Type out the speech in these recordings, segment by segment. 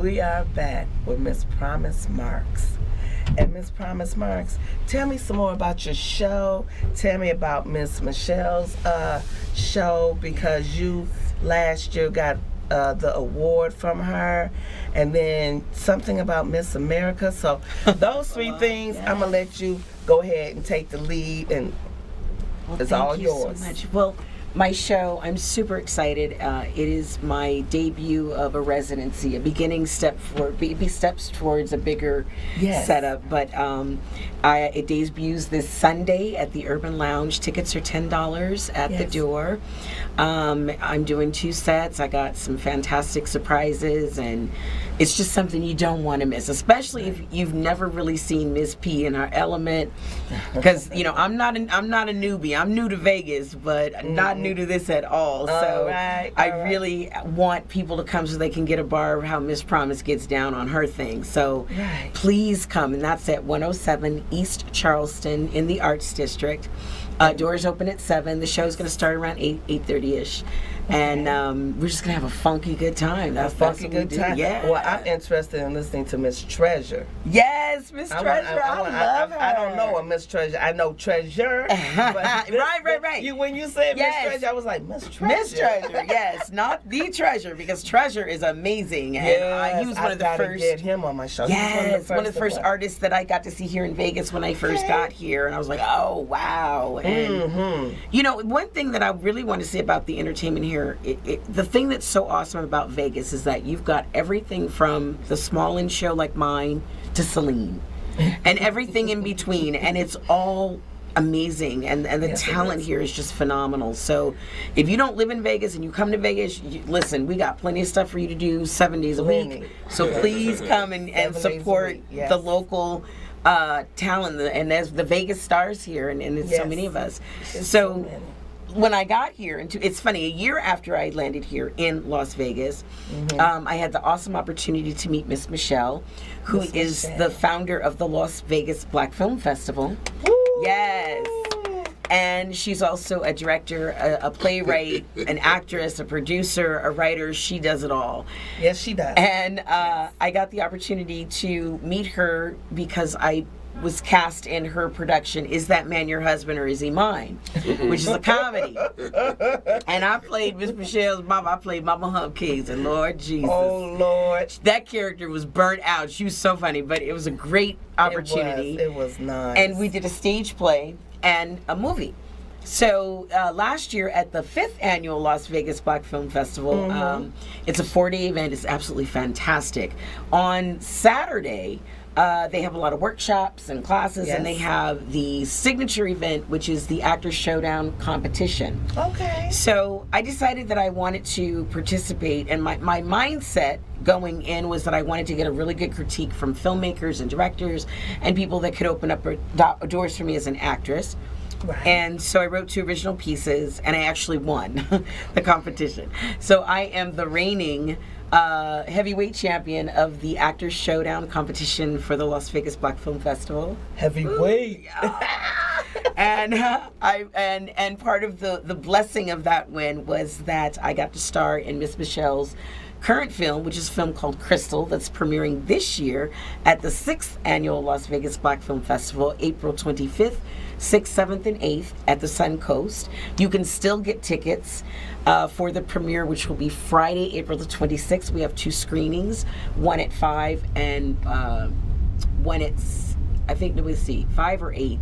We are back with Miss Promise Marks. And Miss Promise Marks, tell me some more about your show. Tell me about Miss Michelle's show, because you last year got the award from her, and then something about Miss America. So those three things, I'm gonna let you go ahead and take the lead, and it's all yours. Thank you so much. Well, my show, I'm super excited. It is my debut of a residency, a beginning step for baby steps towards a bigger setup. But it debuts this Sunday at the Urban Lounge. Tickets are $10 at the door. I'm doing 2 sets. I got some fantastic surprises, and it's just something you don't want to miss, especially if you've never really seen Miss P in her element. Because I'm not a newbie. I'm new to Vegas, but not new to this at all. So I really want people to come so they can get a bar of how Miss Promise gets down on her thing. So please come, and that's at 107 East Charleston in the Arts District. Doors open at 7. The show's going to start around 8:30ish. And we're just going to have a funky good time. That's what we do. Yeah. Well, I'm interested in listening to Miss Treasure. Yes, Miss Treasure. I love her. I don't know a Miss Treasure. I know Treasure. Right. When you said Miss Treasure, I was like, Miss Treasure. Miss Treasure, yes. Not the Treasure, because Treasure is amazing. And he was one of the first. Get him on my show. Yes, one of the first artists that I got to see here in Vegas when I first got here. And I was like, oh, wow. And, one thing that I really want to say about the entertainment here, the thing that's so awesome about Vegas is that you've got everything from the small end show like mine to Celine and everything in between, and it's all amazing, and the talent here is just phenomenal. So if you don't live in Vegas and you come to Vegas, listen, we got plenty of stuff for you to do 7 days a week. So please come and support the local talent, and there's the Vegas stars here, and it's so many of us. So when I got here, it's funny, a year after I landed here in Las Vegas, I had the awesome opportunity to meet Miss Michelle, who is the founder of the Las Vegas Black Film Festival. Woo! Yes. And she's also a director, a playwright, an actress, a producer, a writer. She does it all. Yes, she does. And I got the opportunity to meet her because I was cast in her production, Is That Man Your Husband or Is He Mine? Which is a comedy. And I played Miss Michelle's mom. I played Mama Hopkins, and Lord Jesus. Oh, Lord. That character was burnt out. She was so funny, but it was a great opportunity. It was nice. And we did a stage play and a movie. So last year at the 5th annual Las Vegas Black Film Festival, it's a 4-day event. It's absolutely fantastic. On Saturday, they have a lot of workshops and classes, and they have the signature event, which is the Actors Showdown competition. Okay. So I decided that I wanted to participate, and my mindset going in was that I wanted to get a really good critique from filmmakers and directors and people that could open up doors for me as an actress. Right. And so I wrote 2 original pieces, and I actually won the competition. So I am the reigning heavyweight champion of the Actors Showdown competition for the Las Vegas Black Film Festival. Heavyweight. And and part of the blessing of that win was that I got to star in Miss Michelle's current film, which is a film called Crystal, that's premiering this year at the 6th annual Las Vegas Black Film Festival, April 25th, 6th, 7th, and 8th at the Sun Coast. You can still get tickets for the premiere, which will be Friday, April the 26th. We have 2 screenings, one at 5 and one at, I think, let me see, 5 or 8.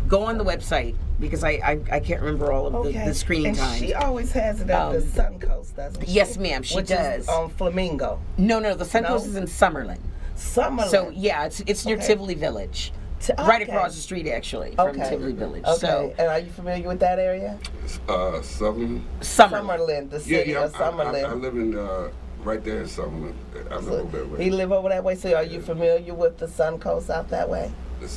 Go on the website, because I can't remember all of the screening times. She always has it at the Sun Coast, doesn't she? Yes, ma'am, she does. Is on Flamingo. No, the Sun Coast is in Summerlin. Summerlin. So, yeah, it's near Tivoli Village. Right across the street, actually, from Tivoli Village. Okay. So, and are you familiar with that area? Summerlin, the city of Summerlin. I live in right there in Summerlin. I live over that way. He live over that way. So, are you familiar with the Sun Coast out that way?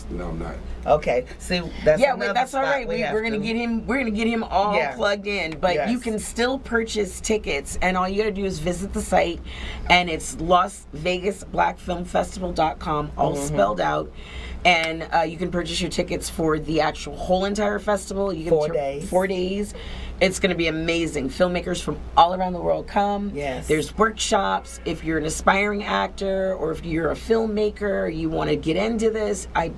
No, I'm not. Okay. See, that's that's all right. We're gonna get him. We're gonna get him all plugged in. But you can still purchase tickets, and all you gotta do is visit the site, and it's LasVegasBlackFilmFestival.com, all spelled out. And you can purchase your tickets for the actual whole entire festival. You can 4 days. 4 days. It's going to be amazing. Filmmakers from all around the world come. Yes. There's workshops. If you're an aspiring actor or if you're a filmmaker, you want to get into this, I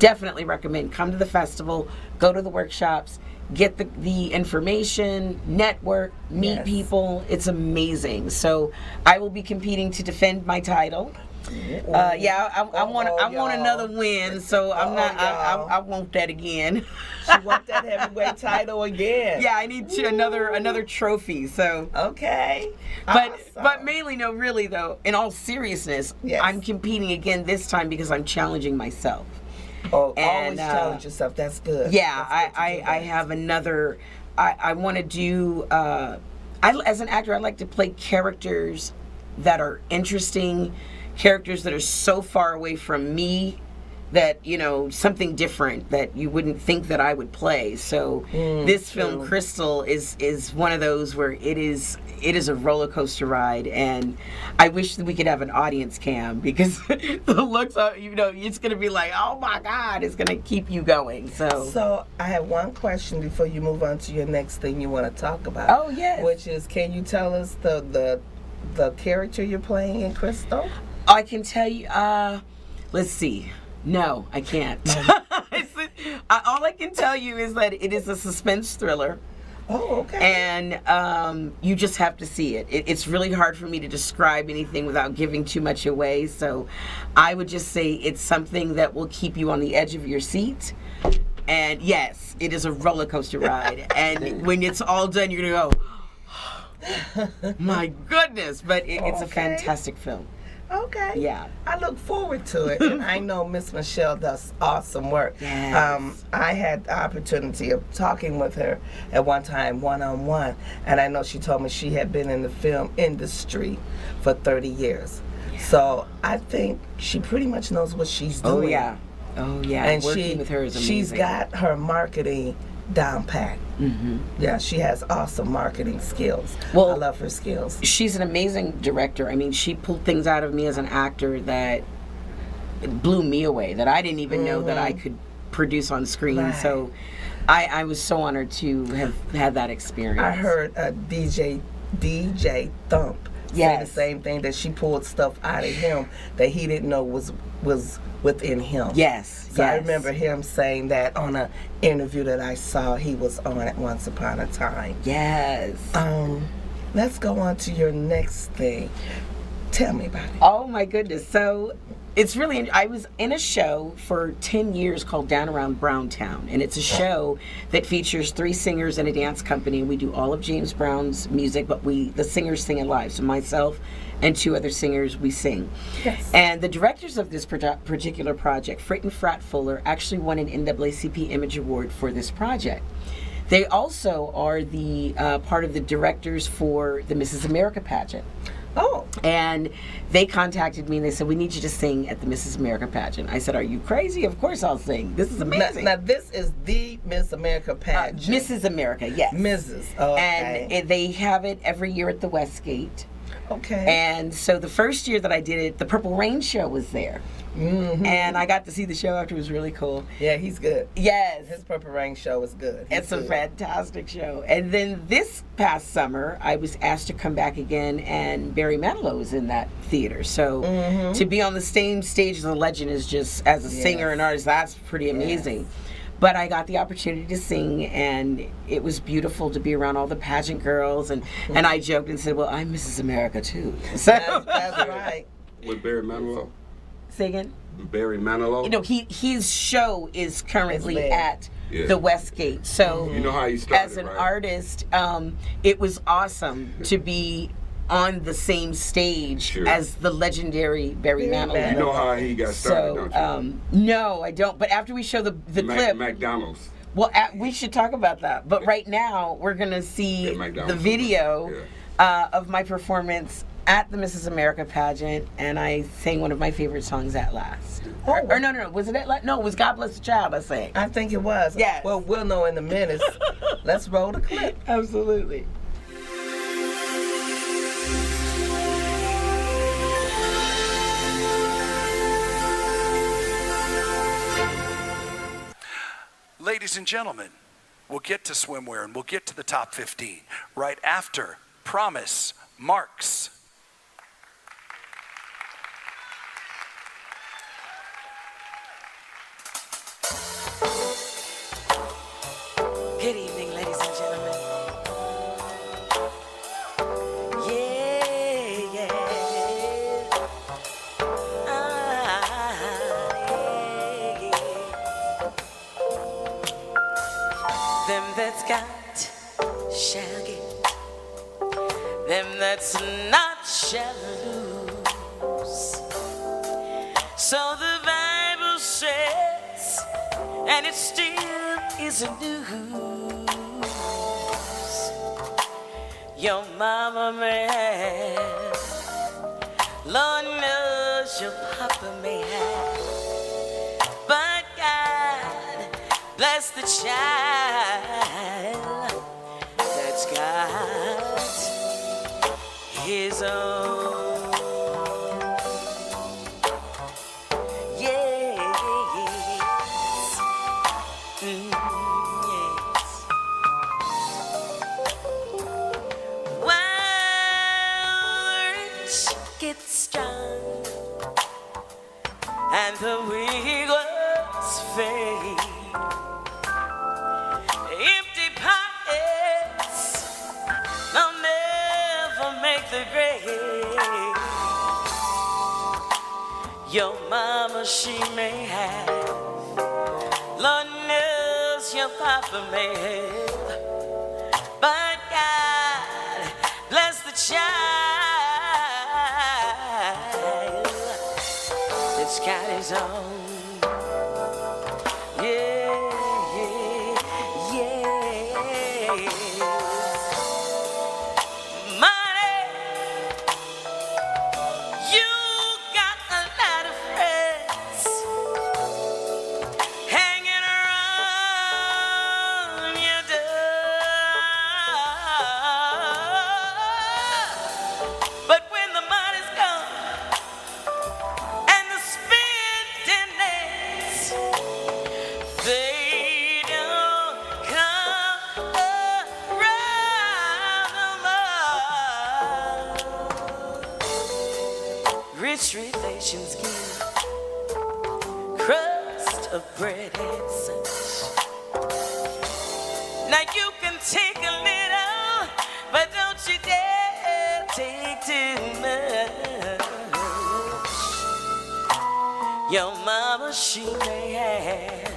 definitely recommend come to the festival, go to the workshops, get the information, network, meet Yes. people. It's amazing. So I will be competing to defend my title. I want another win, so I'm not. I want that again. She want that heavyweight title again. Yeah, I need another trophy. So Okay. but Awesome. mainly, no, really though. In all seriousness, Yes. I'm competing again this time because I'm challenging myself. Oh, and, always challenge yourself. That's good. Yeah, That's good to do I that. have another. I want to do. As an actor, I like to play characters that are interesting, characters that are so far away from me that, something different that you wouldn't think that I would play. So this film, true. Crystal, is one of those where it is a roller coaster ride, and I wish that we could have an audience cam because the looks are, it's going to be like, oh my God, it's going to keep you going. So I have one question before you move on to your next thing you want to talk about. Oh, yes. Which is, can you tell us the character you're playing in Crystal? I can tell you, let's see. No, I can't. All I can tell you is that it is a suspense thriller. Oh, okay. And you just have to see it. It's really hard for me to describe anything without giving too much away. So I would just say it's something that will keep you on the edge of your seat. And yes, it is a roller coaster ride. And when it's all done, you're going to go, my goodness. But it's a Okay. fantastic film. Okay. Yeah. I look forward to it. And I know Miss Michelle does awesome work. Yes. I had the opportunity of talking with her at one time, one-on-one. And I know she told me she had been in the film industry for 30 years. So I think she pretty much knows what she's doing. Oh, yeah. And working with her is amazing. she's got her marketing down pat. Mm-hmm. Yeah, she has awesome marketing skills. Well, I love her skills. She's an amazing director. I mean, she pulled things out of me as an actor that blew me away, that I didn't even know that I could produce on screen. Right. So I was so honored to have had that experience. I heard DJ Thump say Yes. the same thing, that she pulled stuff out of him that he didn't know was within him. Yes. So I yes. remember him saying that on an interview that I saw he was on at Once Upon a Time. Yes. Let's go on to your next thing. Tell me about it. Oh my goodness. So it's really, I was in a show for 10 years called Down Around Browntown, and it's a show that features 3 singers and a dance company, and we do all of James Brown's music, but the singers sing it live. So myself and 2 other singers, we sing. Yes. And the directors of this particular project, Frit and Frat Fuller, actually won an NAACP Image Award for this project. They also are the part of the directors for the Mrs. America pageant. Oh. And they contacted me and they said, we need you to sing at the Mrs. America pageant. I said, are you crazy? Of course I'll sing. This is amazing. Now this is the Miss America pageant. Mrs. America, yes. Mrs. Okay. And they have it every year at the Westgate. Okay. And so the first year that I did it, the Purple Rain show was there. Mm-hmm. And I got to see the show after. It was really cool. Yeah, he's good. Yes. His Purple Rain show is good. He's It's a good. fantastic show. And then this past summer, I was asked to come back again, and Barry Manilow was in that theater. So to be on the same stage as a legend is just, as a singer and artist, that's pretty amazing. But I got the opportunity to sing, and it was beautiful to be around all the pageant girls. And I joked and said, well, I'm Mrs. America too. So That's right. With Barry Manilow. singing. Barry Manilow. You know, his show is currently It's big. at Yeah. the Westgate. So You know how he started, as an right? artist, it was awesome to be on the same stage Sure. as the legendary Barry Manilow. You know how he got started, So, don't you? no, I don't. But after we show the clip, McDonald's. well, we should talk about that. But right now, we're going to see Yeah, the McDonald's. video of my performance at the Mrs. America pageant, and I sang one of my favorite songs, At Last. Oh. Or no, was it At Last? No, it was God Bless the Child I sang. I think it was. Yes. Well, we'll know in a minute. Let's roll the clip. Absolutely. Ladies and gentlemen, We'll get to swimwear and we'll get to the top 15 right after Promise Marks. Good evening, ladies and gentlemen. Yeah, yeah. Yeah. Them that's got shall get. Them that's not shall lose. So the Bible says, and it still isn't news. Your mama may have, Lord knows your papa may have, but God bless the child that's got his own. Yes. Yes. While rich gets strong and the weak ones fade, empty pockets will never make the grade. Your mama, she may have, Lord knows your papa may have, but God bless the child that's got his own. Yeah, yeah, yeah. Money, you got a lot of friends hanging around your door. But when the money's gone and the spending ends, they don't come around no more. Rich relations give crust of bread and such. Now you can take a little, but don't you dare take too much. Your mama, she may have,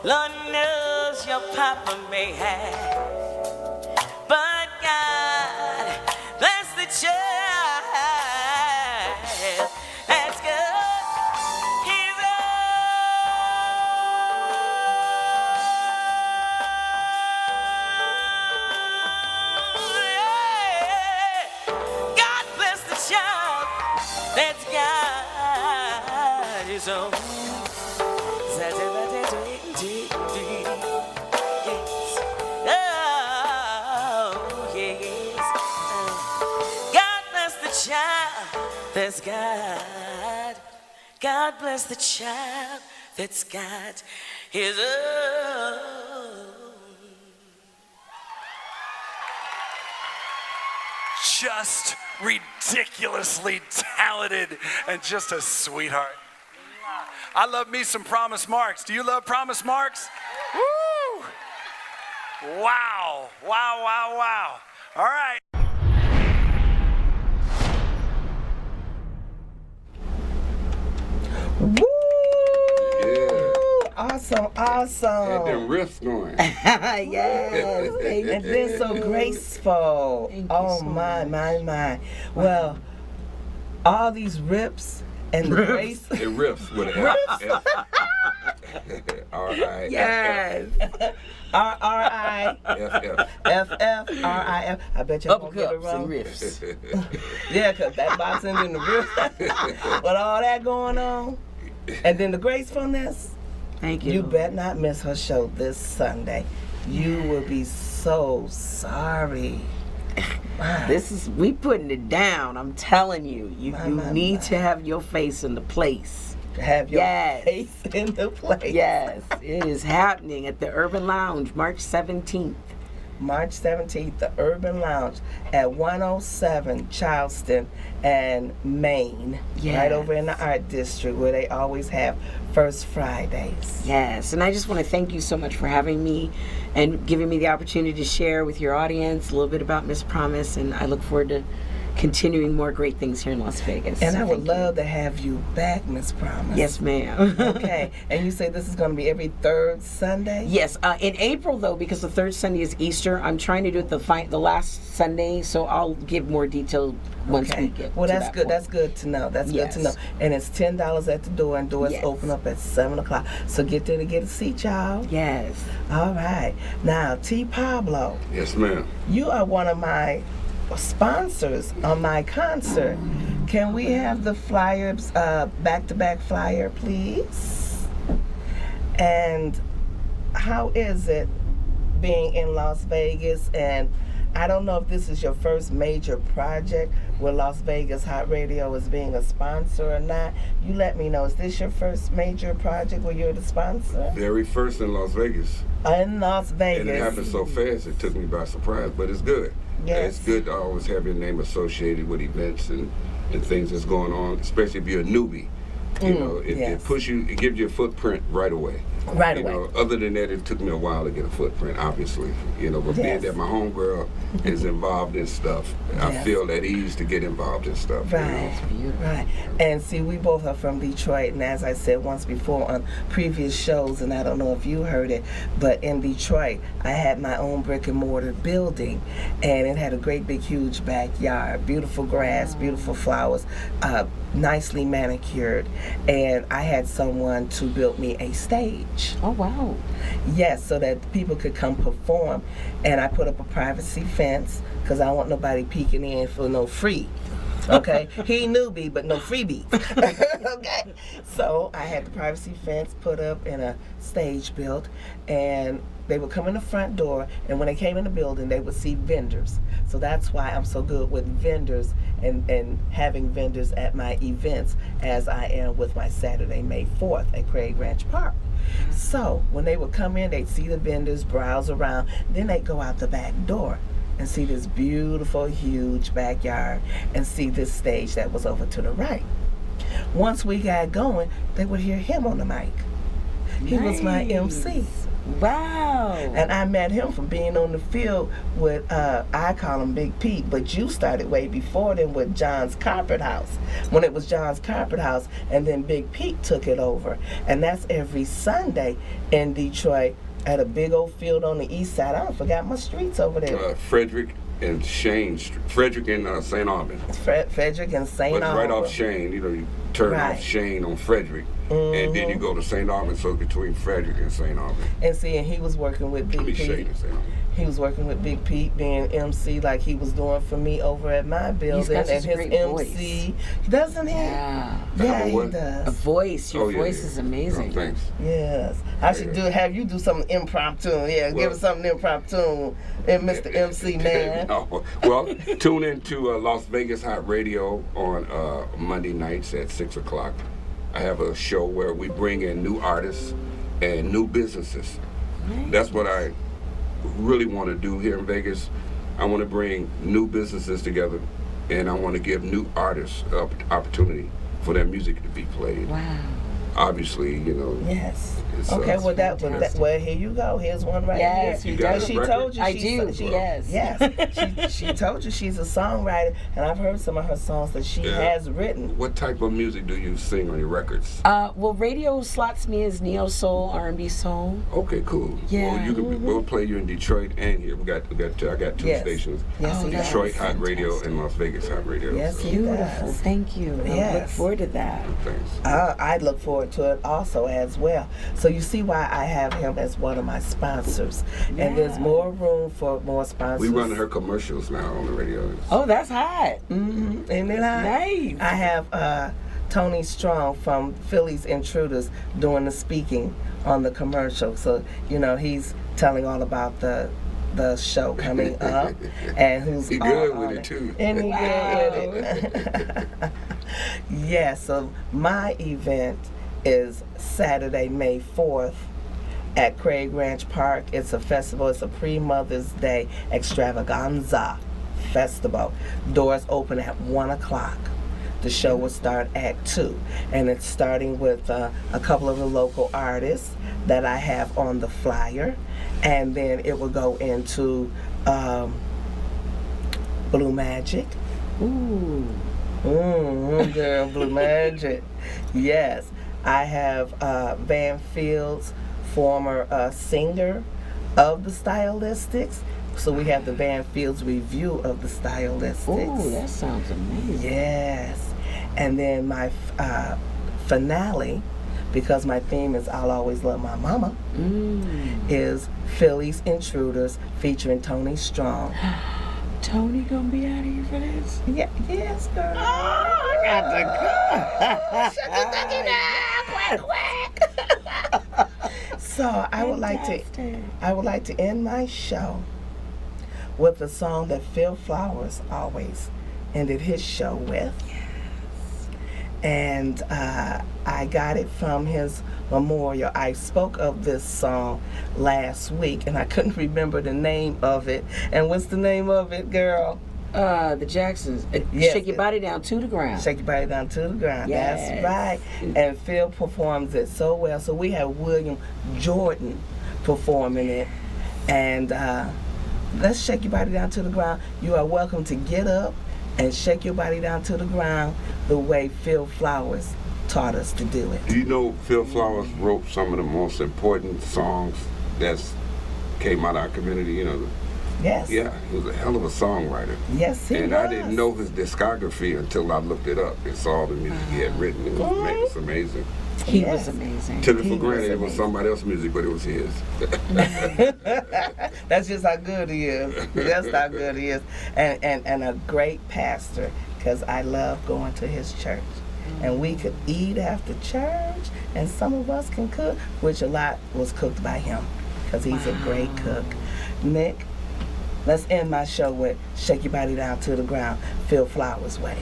Lord knows your papa may have, but God bless the child that's good. He's God bless the child that's got his own. Oh, yes. God bless the child that's got. God bless the child that's got his own. Just ridiculously talented and just a sweetheart. I love me some Promise Marks. Do you love Promise Marks? Woo! Wow, wow, wow, wow. All right. Woo! Yeah. Awesome, awesome. Had them riffs going. Yes, and they're so graceful. Oh my, my, my. Well, all these rips and the grace. It riffs with an F. R-I. Yes. R-R-I. F-F. F-F-R-I-F. I bet you won't get it Uppercuts and wrong. riffs. Yeah, because that boxing and the riff. With all that going on. And then the gracefulness. Thank you. You better not miss her show this Sunday. You will be so sorry. We putting it down. I'm telling you. You My, need my. to have your face in the place. have your Yes. face in the place. Yes, it is happening at the Urban Lounge, March 17th. March 17th, the Urban Lounge at 107 Charleston and Maine, Yes. right over in the Art District where they always have First Fridays. Yes, and I just want to thank you so much for having me and giving me the opportunity to share with your audience a little bit about Miss Promise, and I look forward to continuing more great things here in Las Vegas. And So I would thank you. love to have you back, Miss Promise. Yes, ma'am. Okay, and you say this is going to be every third Sunday? Yes, in April though, because the third Sunday is Easter, I'm trying to do it the last Sunday, so I'll give more detail once we get. Well, to that's that good. point. That's good to know. That's Yes. good to know. And it's $10 at the door, and doors Yes. open up at 7:00. So get there to get a seat, y'all. Yes. All right. Now, T. Pablo, Yes, ma'am. you are one of my sponsors on my concert. Can we have the flyers, back-to-back flyer, please? And how is it being in Las Vegas? And I don't know if this is your first major project where Las Vegas Hot Radio is being a sponsor or not. You let me know. Is this your first major project where you're the sponsor? Very first in Las Vegas. In Las Vegas. And it happened so fast it took me by surprise, but it's good. Yes. It's good to always have your name associated with events and things that's going on, especially if you're a newbie. You know, it it gives you a footprint right away. Right you away. know, other than that, it took me a while to get a footprint, obviously. You know, but being Yes. that my homegirl is involved in stuff, I Yes. feel at ease to get involved in stuff. Right, You know? right. And see, we both are from Detroit, and as I said once before on previous shows, and I don't know if you heard it, but in Detroit, I had my own brick and mortar building, and it had a great big huge backyard, beautiful grass, beautiful flowers, nicely manicured, and I had someone to build me a stage. Oh wow. Yes, so that people could come perform. And I put up a privacy fence because I don't want nobody peeking in for no free. Okay? He newbie, but no freebies. Okay? So I had the privacy fence put up and a stage built. And they would come in the front door, and when they came in the building, they would see vendors. So that's why I'm so good with vendors and having vendors at my events, as I am with my Saturday, May 4th at Craig Ranch Park. So when they would come in, they'd see the vendors, browse around, then they'd go out the back door and see this beautiful, huge backyard and see this stage that was over to the right. Once we got going, they would hear him on the mic. He was my MC. Wow. And I met him from being on the field with, I call him Big Pete, but you started way before then with John's Carpet House. When it was John's Carpet House, and then Big Pete took it over. And that's every Sunday in Detroit at a big old field on the east side. I don't forgot my streets over there. Frederick and Shane Street. Frederick and St. Albans. Frederick and St. But right off Shane, you know, you turn Right. off Shane on Frederick, and then you go to St. Albans, so between Frederick and St. Albans. And see, and he was working with I Big mean, Shane Pete. and St. Albans. He was working with Big Pete, being MC like he was doing for me over at my building. got such and a his great MC, doesn't he? Yeah. Yeah, a he what? A does. voice. Your Oh, yeah, voice yeah. is amazing. Oh, thanks. Yes. I should have you do something impromptu. Yeah, give Well- us something impromptu. And Mr. MC Man. No. Well, tune in to Las Vegas Hot Radio on Monday nights at 6 o'clock. I have a show where we bring in new artists and new businesses. That's what I really want to do here in Vegas. I want to bring new businesses together, and I want to give new artists opportunity for their music to be played. Wow. Obviously, you know. Yes. It's, Okay, well fantastic. well here you go. Here's one right Yes, here. you got Well, a she record? told you I she's do, yes. Yes. She told you she's a songwriter, and I've heard some of her songs that she Yeah. has written. What type of music do you sing on your records? Well, radio slots me as neo soul, R&B soul. Okay, cool. Yeah. Well, you can. We'll play you in Detroit and here. I got two Yes. stations. Yes, Oh, he that's does. Detroit Hot Radio fantastic. and Las Vegas Hot Radio. Yes, so, he Beautiful. does. Thank you. I look Yes. forward to that. thanks. I look forward to it also as well. So you see why I have him as one of my sponsors. And there's more room for more sponsors. We run her commercials now on the radio. Oh, that's hot. And then Nice. I have Tony Strong from Philly's Intruders doing the speaking on the commercial. So, you know, he's telling all about the show coming up and who's He all good on with it, too. And he Wow. good with it. Yeah, so my event is Saturday, May 4th at Craig Ranch Park. It's a festival. It's a pre-Mother's Day extravaganza festival. Doors open at 1 o'clock. The show will start at 2. And it's starting with a couple of the local artists that I have on the flyer. And then it will go into Blue Magic. Ooh. Girl, Blue Magic. Yes. I have Van Fields, former singer of the Stylistics. So we have the Van Fields review of the Stylistics. Ooh, that sounds amazing. Yes. And then my finale, because my theme is I'll Always Love My Mama, is Philly's Intruders featuring Tony Strong. Tony gonna be out here for this? Yeah, yes, girl. Oh, I got to go. Quack, quack. So I would like to end my show with a song that Phil Flowers always ended his show with. And I got it from his memorial. I spoke of this song last week, and I couldn't remember the name of it. And what's the name of it, girl? The Jacksons. Yes, Shake Your Body Down to the Ground. Shake Your Body Down to the Ground. Yes. That's right. And Phil performs it so well. So we have William Jordan performing it. And let's shake your body down to the ground. You are welcome to get up and shake your body down to the ground the way Phil Flowers taught us to do it. Do you know Phil Flowers wrote some of the most important songs that's came out of our community? You know. Yes. Yeah, he was a hell of a songwriter. Yes, he was. And I didn't know his discography until I looked it up and saw the music he had written. It was amazing. He was amazing. Took it for granted it was somebody else's music, but it was his. That's just how good he is. That's how good he is. And a great pastor, because I love going to his church. And we could eat after church, and some of us can cook, which a lot was cooked by him, because he's a great cook. Nick, let's end my show with Shake Your Body Down to the Ground, Phil Flowers way.